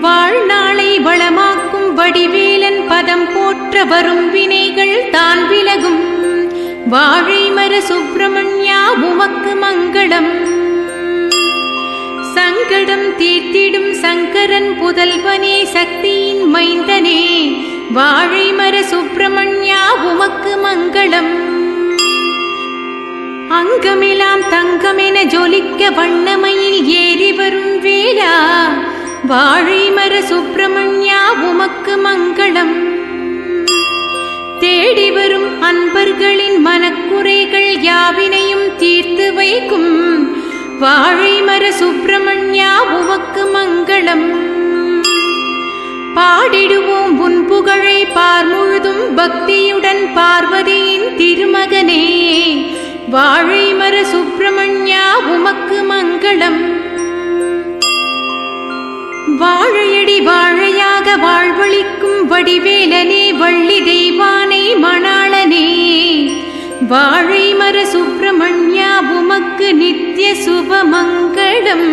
வாழ்நாளை வளமாக்கும் வடிவேலன் பதம் போற்ற வரும் வினைகள் தான் விலகும். வாழைமர சுப்பிரமணியா உமக்கு மங்களம். சங்கடம் தீர்த்திடும் சங்கரன் புதல்வனே சக்தியின் மைந்தனே, வாழைமர சுப்பிரமணியா உமக்கு மங்களம். அங்கமெல்லாம் தங்கமென ஜொலிக்க வண்ணமையில் ஏறி வரும் வேளா, வாழைமர சுப்பிரமணியா உமக்கு மங்களம். தேடி வரும் அன்பர்களின் மனக்குறைகள் யாவினையும் தீர்த்து வைக்கும், வாழைமர சுப்பிரமணியா உமக்கு மங்களம். பாடிடுவோம் உன் புகழை பார்முழுதும் பக்தியுடன் பார்வதியின் திருமகனே, வாழைமர சுப்பிரமணியா உமக்கு மங்களம். வாழையடி வாழையாக வாழ்வளிக்கும் வடிவேலனே, வள்ளி தெய்வானை மணாளனே, வாழைமர சுப்பிரமணியா உமக்கு நித்திய சுபமங்களம்.